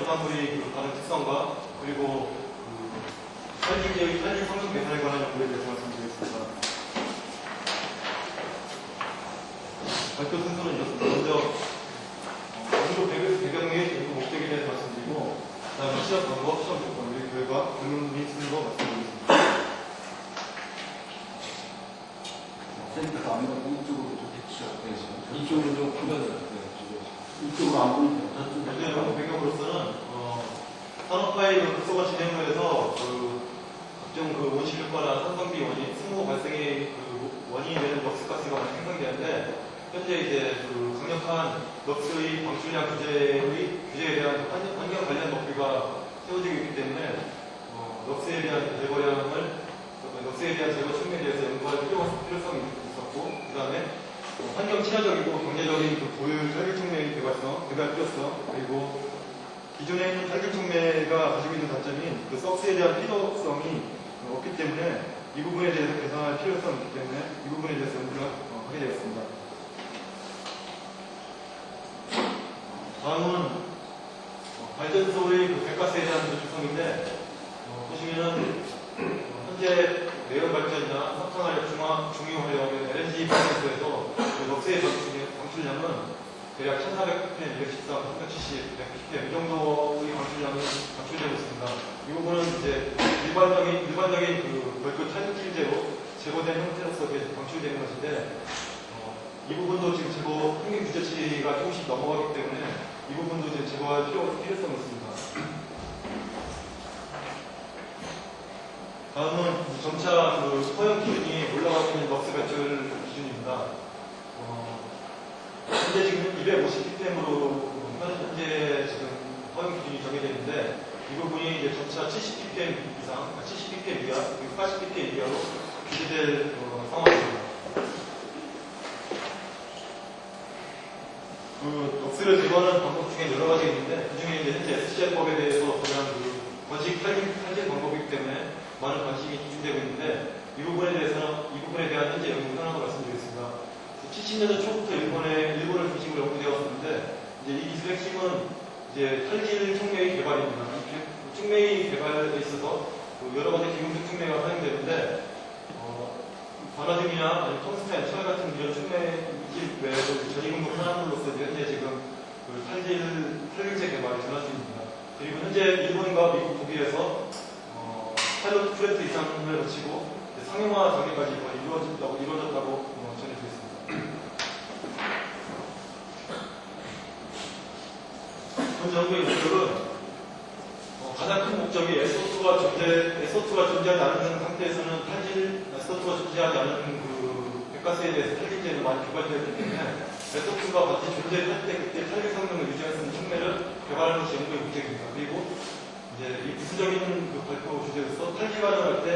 부산물이 그 다른 특성과 그리고 탈진 성능 개선에 관한 연구에 대해서 말씀드리겠습니다. 발표 순서는 이렇습니다. 먼저 연구 배경의 연구 목적에 대해서 말씀드리고, 그다음에 시험 방법, 시험 조건, 그리고 결과, 결론 및 순서 말씀드리겠습니다. 쌤께서 아무래도 이쪽으로 좀 해주셔야 되죠. 이쪽으로 좀 보면은 이쪽으로 안 보이면 현재 연구 배경으로서는 산업화의 급속한 진행으로 해서 각종 온실 효과나 산성비 원인, 승호 발생의 원인이 되는 럭스가스가 많이 생성되는데, 현재 이제 강력한 럭스의 방출량 규제에 대한 환경 관련 법규가 세워지고 있기 때문에 럭스에 대한 제거 측면에 대해서 연구할 필요성이 있었고, 그 다음에 환경 친화적이고 경제적인 고효율 탈기 촉매 개발 필요성, 그리고 기존에 있는 탈기 촉매가 가지고 있는 단점인 썩스에 대한 필요성이 없기 때문에 이 부분에 대해서 개선할 필요성이 있기 때문에 이 부분에 대해서 연구를 하게 되었습니다. 다음은 발전소의 배가스에 대한 조직성인데, 보시면은 현재 내연 발전이나 석탄화력 중요화력 LNG 발전소에서 럭스의 방출량은 대략 1,400ppm, 213, 370, 190ppm 이 정도의 방출량이 방출되고 있습니다. 이 부분은 이제 일반적인 별도 탈기제로 제거된 형태로서 방출되는 것인데, 이 부분도 지금 제거 평균 규제치가 조금씩 넘어가기 때문에 이 부분도 이제 제거할 필요성이 있습니다. 다음은 점차 허용 기준이 올라가고 있는 럭스 배출 기준입니다. 현재 지금 250ppm으로 현재 지금 허용 기준이 정해져 있는데, 이 부분이 이제 점차 70ppm 이상, 70ppm 이하, 그리고 80ppm 이하로 규제될 상황입니다. 럭스를 제거하는 방법 중에 여러 가지 있는데, 그 중에 이제 현재 SCR법에 대해서 보면 번식 탈진 방법이기 때문에 많은 관심이 집중되고 있는데, 이 부분에 대한 현재 연구 현황을 말씀드리겠습니다. 70년대 초부터 일본을 중심으로 연구되어 왔는데, 이제 이 기술의 핵심은 이제 탈진 촉매의 개발입니다. 이 촉매의 개발에 있어서 여러 가지 기본적 촉매가 사용되는데, 바나듐이나 아니면 텅스텐, 철 같은 이런 촉매기 외에도 전이공급 산업으로서 현재 지금 탈진제 개발이 전환 중입니다. 그리고 현재 일본과 미국, 독일에서 파일럿 프로젝트 이상을 거치고 상용화 단계까지 거의 이루어졌다고 전해져 있습니다. 본 연구의 목적은 가장 큰 목적이 SO2가 존재하지 않는 상태에서는 SO2가 존재하지 않는 배가스에 대해서 탈기제는 많이 개발되었기 때문에 SO2가 같이 존재할 때 그때 탈기 성능을 유지할 수 있는 촉매를 개발하는 것이 연구의 목적입니다. 그리고 이제 이 부수적인 발표 주제로서 탈기 반응할 때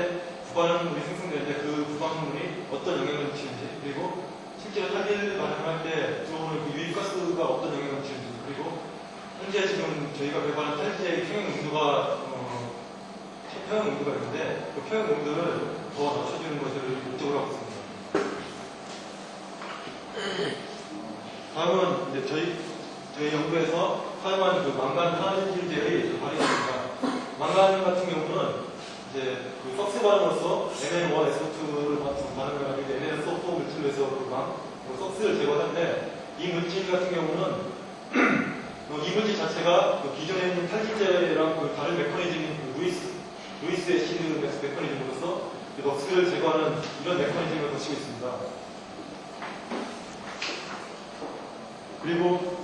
부반응물이 생성되는데 그 부반응물이 어떤 영향을 미치는지, 그리고 실제로 탈기 반응할 때 들어오는 유입가스가 어떤 영향을 미치는지, 그리고 현재 지금 저희가 개발한 탈기제의 평형 농도가 있는데 그 평형 농도를 더 낮춰주는 것을 목적으로 하고 있습니다. 다음은 이제 저희 연구에서 사용한 망간 탈진제의 발효입니다. 망간 같은 경우는 이제 썩스 반응으로서 NN1SO2를 반응을 하게 되는 NN4 물질에서 썩스를 제거하는데, 이 물질 같은 경우는 이 물질 자체가 기존에 있는 탈진제랑 다른 메커니즘인 루이스 애시드 메커니즘으로서 럭스를 제거하는 이런 메커니즘을 거치고 있습니다. 그리고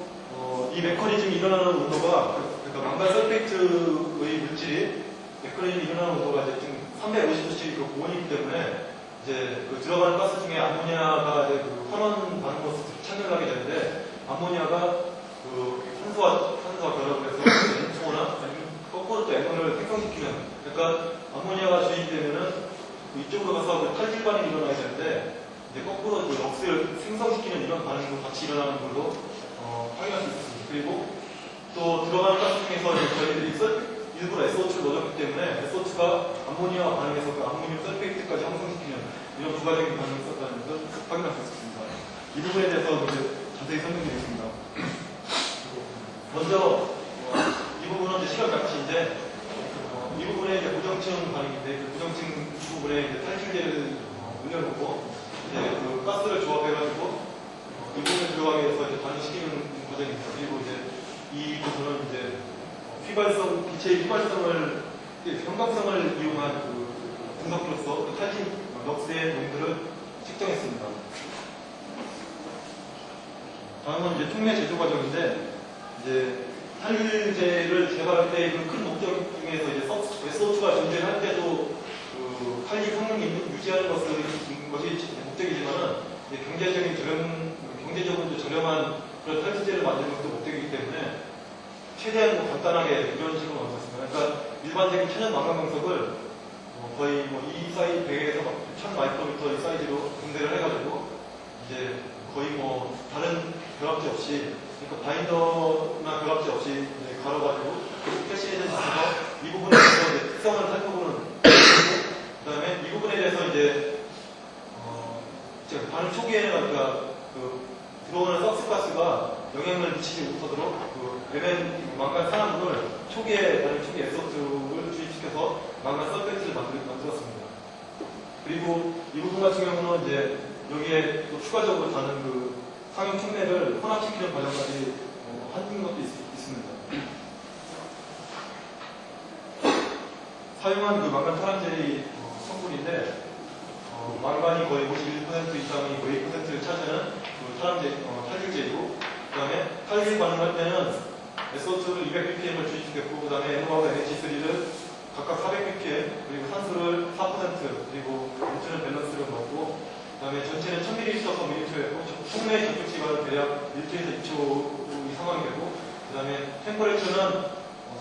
이 메커니즘이 일어나는 온도가, 그러니까 망간 설페이트의 물질이 메커니즘이 일어나는 온도가 이제 지금 350도씩 고온이기 때문에 이제 들어가는 가스 중에 아모니아가 이제 환원 반응으로서 착용하게 되는데, 아모니아가 산소와 결합을 해서 N2O나 아니면 거꾸로 또 NO를 생성시키는, 그러니까 아모니아가 주입되면은 이쪽으로 가서 탈질 반응이 일어나야 되는데, 이제 거꾸로 럭스를 생성시키는 이런 반응도 같이 일어나는 걸로 확인할 수 있습니다. 그리고 또 들어가는 가스 중에서 저희들이 일부러 SO2를 넣어줬기 때문에 SO2가 아모니아와 반응해서 아모니움 설페이트까지 형성시키는 이런 부가적인 반응을 썼다는 것을 확인할 수 있습니다. 이 부분에 대해서 이제 자세히 설명드리겠습니다. 먼저 이 부분은 부정층 반응인데 그 부정층 부분에 이제 탈출제를 올려놓고 이제 그 가스를 조합해가지고 이 부분을 들어가게 해서 이제 반응시키는 과정입니다. 그리고 이제 이 부분은 이제 휘발성, 기체의 휘발성을, 형광성을 이용한 그 분석으로서 그 탈진 넉스의 농도를 측정했습니다. 다음은 이제 촉매 제조 과정인데, 이제 탈유제를 개발할 때 그 큰 목적 중에서 이제 SO2가 존재할 때도 그 탈리 성능이 유지하는 것이 목적이지만은 경제적으로 저렴한 그런 탈유제를 만드는 것도 목적이기 때문에 최대한 간단하게 이런 식으로 만들었습니다. 그러니까 일반적인 천연 망광광석을 거의 이 사이즈 100에서 1000 마이크로미터 이 사이즈로 분대를 해가지고 이제 거의 다른 결합제 없이, 그러니까 바인더나 결합제 없이 이제 가려가지고 패시에서 있어서 이 부분에 대해서 이제 특성을 살펴보는 그 다음에 이 부분에 대해서 이제 반응 초기에는 그러니까 들어오는 썩스가스가 영향을 미치지 못하도록 망간 산화물을 반응 초기에 SO2를 주입시켜서 망간 설페이트를 만들었습니다. 그리고 이 부분 같은 경우는 이제 여기에 또 추가적으로 다른 그 상용 촉매를 혼합시키는 과정까지 한 것도 있습니다. 사용한 그 망간 탈환제의 성분인데 망간이 거의 51% 이상이 52%를 차지하는 그 탈질제이고, 그 다음에 탈질 반응할 때는 SO2를 200ppm을 주입시켰고, 그 다음에 NO하고 NH3를 각각 400ppm, 그리고 산소를 4%, 그리고 니트는 밸런스를 넣었고, 그 다음에 전체는 1000ml/ml였고, 촉매 접촉 시간은 대략 1초에서 2초 이 상황이 되고, 그 다음에 템퍼레이처는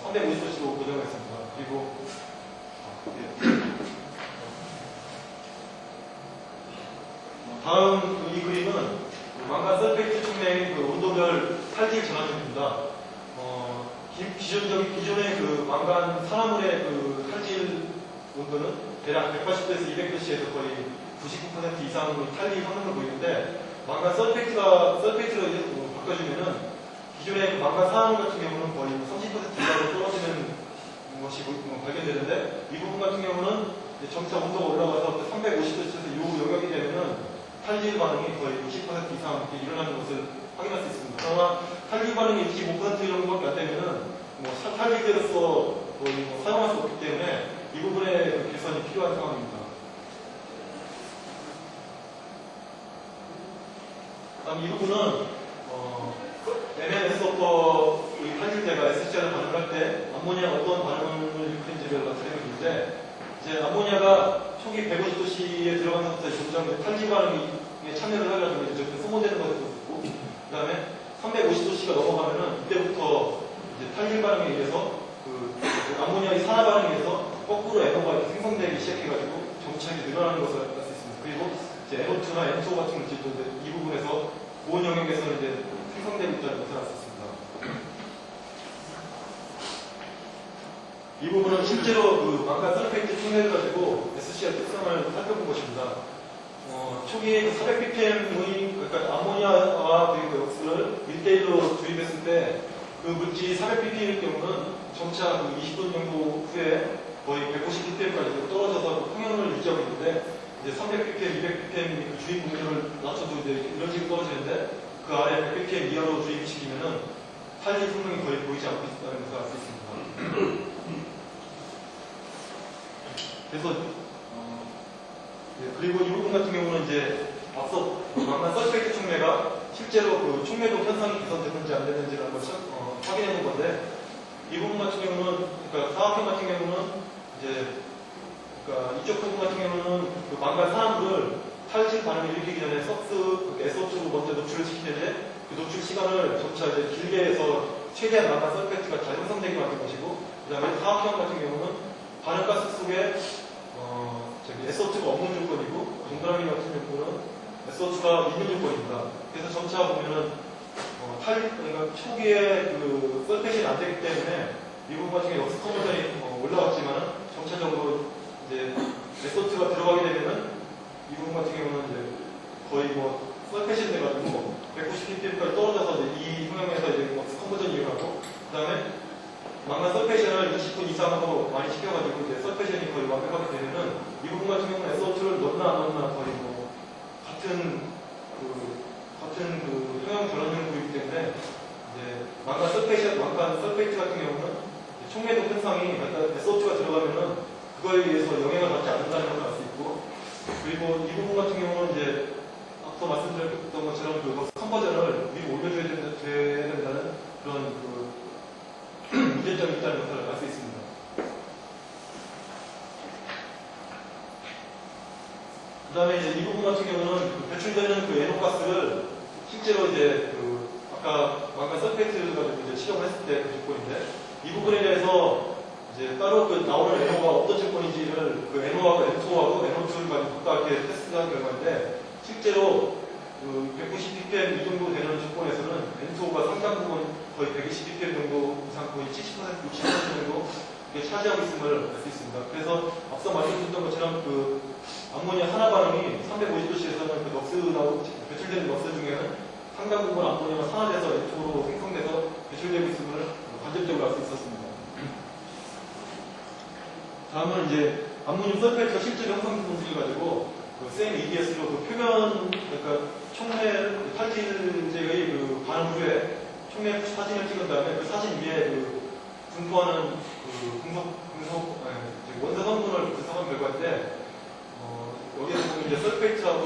350도씨로 고정했습니다. 그리고 다음 이 그림은 망간 설페이트 촉매의 그 온도별 탈질 전환입니다. 기존의 그 망간 산화물의 그 탈질 온도는 대략 180도에서 200도씨에서 거의 99% 이상으로 탈리 성능을 보이는데, 망간 설페이트로 바꿔주면은 기존의 그 망간 산화물 같은 경우는 거의 30% 이상으로 떨어지는 것이 발견되는데, 이 부분 같은 경우는 점차 온도가 올라가서 350도에서 이 영역이 되면은 탈질 반응이 거의 60% 이상 일어나는 것을 확인할 수 있습니다. 그러나 탈질 반응이 25% 정도밖에 안 되면은 탈질제로서 거의 사용할 수 없기 때문에 이 부분의 개선이 필요한 상황입니다. 다음 이 부분은 MNS오퍼 탈질제가 SCR을 반응할 때 암모니아가 어떤 반응을 일으키는지를 나타내고 있는데, 이제 암모니아가 초기 150도씨에 들어가면서 점점 탈질 반응에 참여를 하려고 이제 소모되는 것도 있고, 그 다음에 350도씨가 넘어가면은 이때부터 이제 탈질 반응에 의해서 그 암모니아의 산화 반응에 의해서 거꾸로 NO가 생성되기 시작해가지고 점차 늘어나는 것을 알 수 있습니다. 그리고 이제 NO2나 N2O 같은 물질도 이 부분에서 고온 영역에서 이제 생성되고 있다는 것을 알 수 있습니다. 이 부분은 실제로 그 망간 설페이트 촉매를 가지고 SCR 특성을 살펴본 것입니다. 초기에 400ppm의 그러니까 아모니아와 그리고 역수를 1대1로 주입했을 때 그 물질이 400ppm일 경우는 점차 그 20분 정도 후에 거의 150ppm까지 떨어져서 평형을 유지하고 있는데, 이제 300ppm, 200ppm 그 주입 분율을 낮춰도 이제 이런 식으로 떨어지는데, 그 아래 100ppm 이하로 주입시키면은 탈질 성능이 거의 보이지 않고 있다는 것을 알 수 있습니다. 그래서 그리고 이 부분 같은 경우는 이제 앞서 망간 설페이트 촉매가 실제로 그 촉매도 현상이 개선됐는지 안 됐는지를 한번 확인해 본 건데, 이 부분 같은 경우는 그러니까 사각형 같은 경우는 이제 그러니까 이쪽 부분 같은 경우는 그 망간 산화물을 탈질 반응을 일으키기 전에 SO2로 먼저 노출을 시키는데, 그 노출 시간을 점차 이제 길게 해서 최대한 망간 설페이트가 잘 형성되게 만든 것이고, 그 다음에 사각형 같은 경우는 반응가스 속에 SO2가 없는 조건이고, 동그라미 같은 경우는 SO2가 있는 조건입니다. 그래서 점차 보면은 그러니까 초기에 그 설페이션이 안 되기 때문에 이 부분 같은 경우 역스 컨버전이 올라갔지만 점차적으로 이제 SO2가 들어가게 되면은 이 부분 같은 경우는 이제 거의 설페이션 돼가지고 190ppm까지 떨어져서 이제 이 형형에서 이제 역스 컨버전이 일어나고, 그 다음에 망간 설페이션을 20분 이상으로 많이 시켜가지고 이제 설페이션이 거의 완벽하게 되면은 이 부분 같은 경우는 SO2를 넣나 안 넣나 거의 뭐 같은 평형 전원형 구이기 때문에 이제 망간 설페이트 같은 경우는 촉매도 현상이 SO2가 들어가면은 그거에 의해서 영향을 받지 않는다는 걸 알 수 있고, 그리고 이 부분 같은 경우는 이제 앞서 말씀드렸던 것처럼 그 컨버전을 위로 올려줘야 된다는 그런 문제점이 있다는 것을 알 수 있습니다. 그 다음에 이제 이 부분 같은 경우는 배출되는 그 NO가스를 실제로 이제 아까 망간 설페이트 가지고 이제 치료를 했을 때 그 조건인데, 이 부분에 대해서 이제 따로 나오는 NO가 어떤 조건인지를 NO하고 N2하고 NO2를 가지고 각각 이렇게 테스트한 결과인데, 실제로 190ppm 이 정도 되는 조건에서는 N2가 상당 부분 거의 120ppm 정도 이상, 거의 70%, 60% 정도 차지하고 있음을 알 수 있습니다. 그래서 앞서 말씀드렸던 것처럼 암모니아 산화 반응이 350도씨에서는 배출되는 럭스 중에는 상당 부분 암모니아가 산화돼서 N2로 생성돼서 배출되고 있음을 간접적으로 알 수 있었습니다. 다음은 이제 암모늄 설페이트가 실제로 형성된 분수를 가지고 쌤 EDS로 표면, 그러니까 촉매 탈질제의 반응 후에 촉매 사진을 찍은 다음에 그 사진 위에 분포하는 원소 성분을 분석한 결과인데, 여기에서 보면 이제 설페이트하고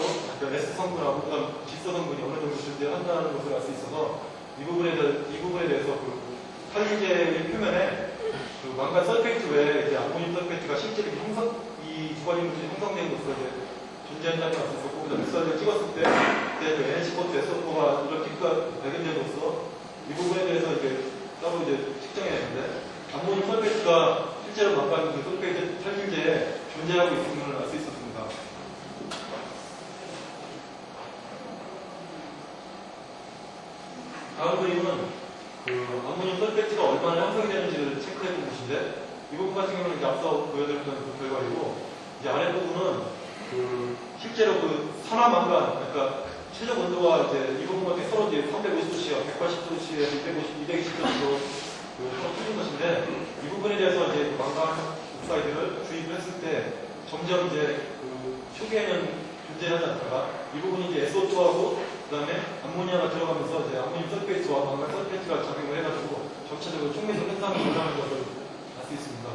S 성분하고 그다음 질소 성분이 어느 정도 존재한다는 것을 알 수 있어서 이 부분에 대해서 탈질제의 표면에 망간 설페이트 외에 이제 암모늄 설페이트가 실제로 이 두 가지 물질이 형성된 것으로 이제 존재한다는 것을 알고, 그다음 믹서를 찍었을 때 NH4, SO4가 이렇게 발견됨으로써 이 부분에 대해서 이제 따로 이제 측정해야하는데, 암모늄 설페이트가 실제로 망간 설페이트 탈질제에 존재하고 있음을 알 수 있었습니다. 다음 그림은 암모늄 설페이트가 얼마나 형성이 되는지를 체크해 본 것인데, 이 부분 같은 경우는 이제 앞서 보여드렸던 결과이고, 이제 아래 부분은 실제로 산화 망간, 그러니까 최적 온도가 이제 이 부분 같은 서로 이제 350도씨와 180도씨에 220도씨로 서로 틀린 것인데, 이 부분에 대해서 이제 망간 옥사이드를 주입을 했을 때 점점 이제 초기에는 존재하지 않다가 이 부분이 이제 SO2하고 그 다음에 암모니아가 들어가면서 이제 암모늄 설페이트와 망간 설페이트가 작용을 해가지고 전체적으로 촉매적 현상이 일어나는 것을 알 수 있습니다.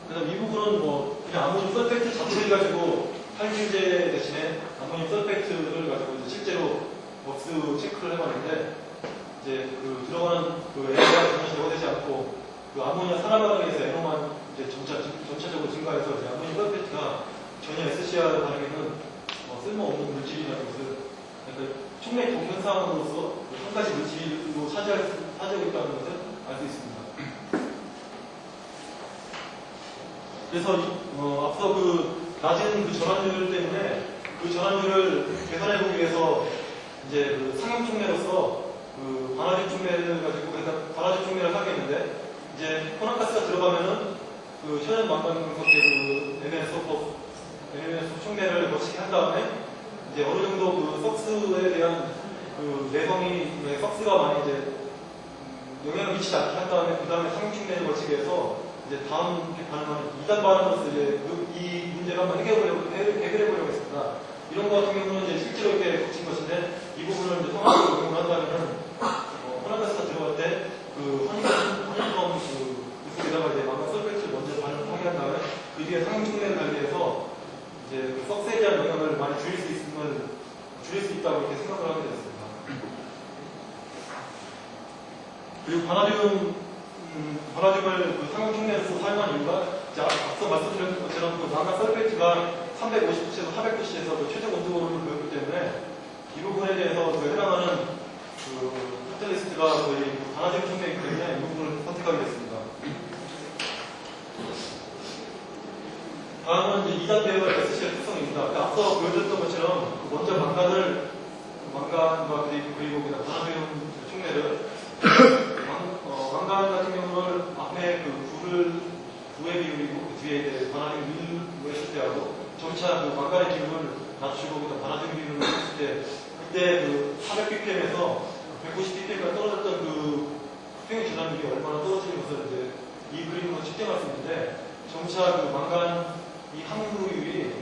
그다음 이 부분은 그냥 암모늄 설페이트 자체를 가지고 탈질제 대신에 암모늄 설페이트를 가지고 이제 실제로 벅스 체크를 해봤는데, 이제 들어가는 NO가 전혀 제거되지 않고 아모니아 산화 반응에서 NO만 이제 전체적으로 증가해서 이제 암모늄 설페이트가 전혀 SCR 반응에는 쓸모없는 물질이라는 것을, 그러니까 촉매 동현상으로서 한 가지 물질로 차지하고 있다는 것을 알 수 있습니다. 그래서 앞서 낮은 전환율 때문에 전환율을 계산해보기 위해서 이제 상형 촉매로서 반화적 촉매를 가지고 반화적 촉매를 하겠는데, 이제 혼합가스가 들어가면은 천연 망간 금속계 NMS 촉매를 거치게 한 다음에 이제 어느 정도 석스에 대한 내성이 석스가 많이 이제 영향을 미치지 않게 한 다음에 그 다음에 상형 촉매를 거치게 해서 이제 다음 반응하는 2단 반응으로서 이제 이 문제를 한번 해결해보려고 했습니다. 이런 거 같은 경우는 이제 실제로 이렇게 거친 것인데, 이 부분을 이제 통합으로 응용을 한다면은 혼합가스가 들어갈 때 허니컴 그쪽에다가 이제 망간 설페이트를 먼저 반응을 하게 한 다음에 그 뒤에 상형 촉매를 달리 해서 이제 석스에 대한 영향을 많이 줄일 수 있다고 이렇게 생각을 하게 됐습니다. 그리고 바나듐을 상형 촉매에서 사용한 이유가 이제 앞서 말씀드린 것처럼 망간 설페이트가 350도씨에서 400도씨에서 최적 온도를 보였기 때문에 이 부분에 대해서 해당하는 카탈리스트가 거의 바나듐 촉매이기 때문에 이 부분을 선택하게 됐습니다. 다음은 이제 2단 배열 SCR 특성입니다. 앞서 보여드렸던 것처럼 먼저 망간과 그리고 그냥 바나듐 촉매를 망간 같은 경우는 앞에 불의 비율이고 그 뒤에 이제 바나듐 밀로 했을 때 하고 점차 망간의 기름을 낮추고 그다음 바나듐 비율을 했을 때 그때 400ppm에서 190ppm까지 떨어졌던 평형 진압률이 얼마나 떨어지는 것을 이제 이 그림으로 측정할 수 있는데 점차 그 망간 이 함유율이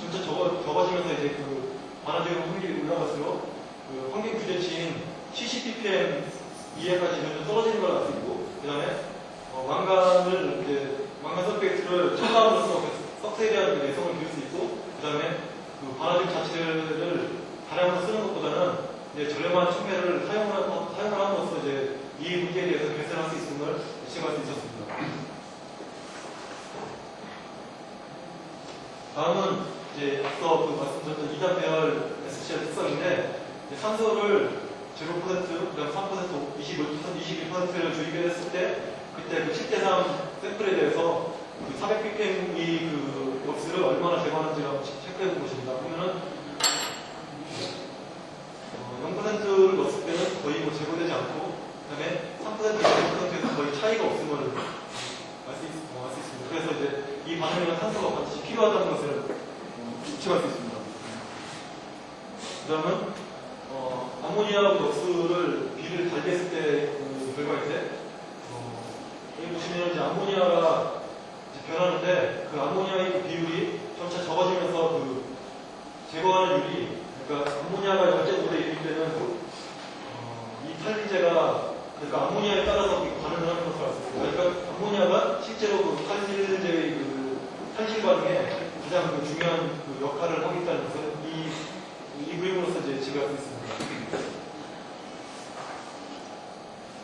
점차 적어지면서 이제 그 반화적용 확률이 올라갈수록 그 환경 규제치인 70ppm 이하까지 점점 떨어지는 걸 알 수 있고 그 다음에 망간을 이제 망간 설페이트를 첨가함으로써 석쇠에 대한 그 내성을 기울 수 있고 그 다음에 그 반화적 자체를 다량으로 쓰는 것보다는 이제 저렴한 촉매를 사용함으로써 이제 이 문제에 대해서 개선할 수 있음을 지적할 수 있었습니다. 다음은 이제 앞서 그 말씀드렸던 2단 배열 SCL 특성인데 산소를 0%, 그다음 3%, 21%를 주입을 했을 때 그때 그 7대3 샘플에 대해서 그 400ppm이 그 럭스를 얼마나 제거하는지를 한번 체크해 본 것입니다. 보면은 0%를 넣었을 때는 거의 뭐 제거되지 않고 그다음에 3%, 20%에서 거의 차이가 없음을 알 수 있습니다. 그래서 이제 이 반응에는 산소가 반드시 필요하다는 것을 추측할 수 있습니다. 그 다음은 암모니아하고 럭스를 비를 달리했을 때 그 결과인데 여기 보시면 이제 암모니아가 이제 변하는데 그 암모니아의 그 비율이 점차 적어지면서 그 제거하는 율이 그러니까 암모니아가 0.5대 1일 때는 이 탈리제가 그러니까 암모니아에 따라서 반응을 하는 것을 알 수 있습니다. 그러니까 암모니아가 실제로 그 탈리제의 그 탄실 반응에 가장 그 중요한 그 역할을 하고 있다는 것을 이 그림으로서 이제 지각할 수 있습니다.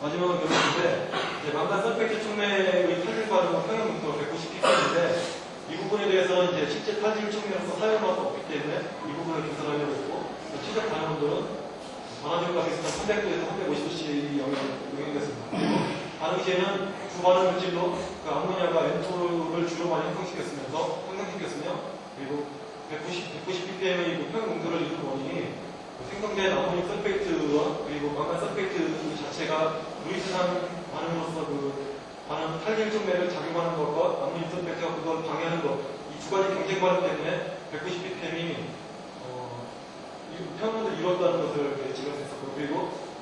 마지막은 결론인데 이제 망간 설페이트 촉매의 탈질 반응은 평형 농도가 190ppm인데 이 부분에 대해서는 이제 실제 탈질 촉매로서 사용할 수 없기 때문에 이 부분을 개선하려고 했고 최적 반응 온도는 반화적과 비슷한 300도에서 350도씨 영향됐습니다. 반응 시에는 두 반응 물질로 그 암모니아가 N2를 주로 많이 형성시켰으며 그리고 190ppm의 그 평형 농도를 이루는 원인이 생성된 아모닉 설페이트와 그리고 망간 설페이트 자체가 루이스산 반응으로서 그 반응 탈질 촉매를 작용하는 것과 아모닉 설페이트가 그걸 방해하는 것 이 두 가지 경쟁 반응 때문에 190ppm이 평형을 이뤘다는 것을 예측할 수 있었고 그리고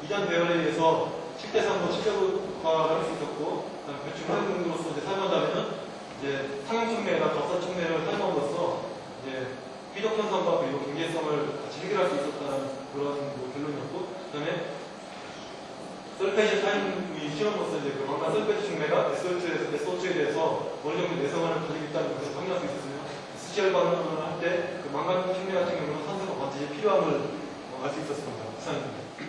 2단 배열에 의해서 7대3로 최적화를 할 수 있었고 배출 활용으로서 사용한다면 이제 상형 촉매나 덕산 촉매를 사용함으로써 이제 피적 현상과 그리고 경제성을 같이 해결할 수 있었다는 그런 뭐 결론이었고 그다음에 설페이트 타임 시험으로서 이제 그 망간 설페이트 촉매가 SO2에 대해서 어느 정도 내성을 가지고 있다는 것을 확인할 수 있었으며 SCR 반응을 할 때 그 망간 촉매 같은 경우는 산소가 반드시 필요함을 알 수 있었습니다. 이상입니다.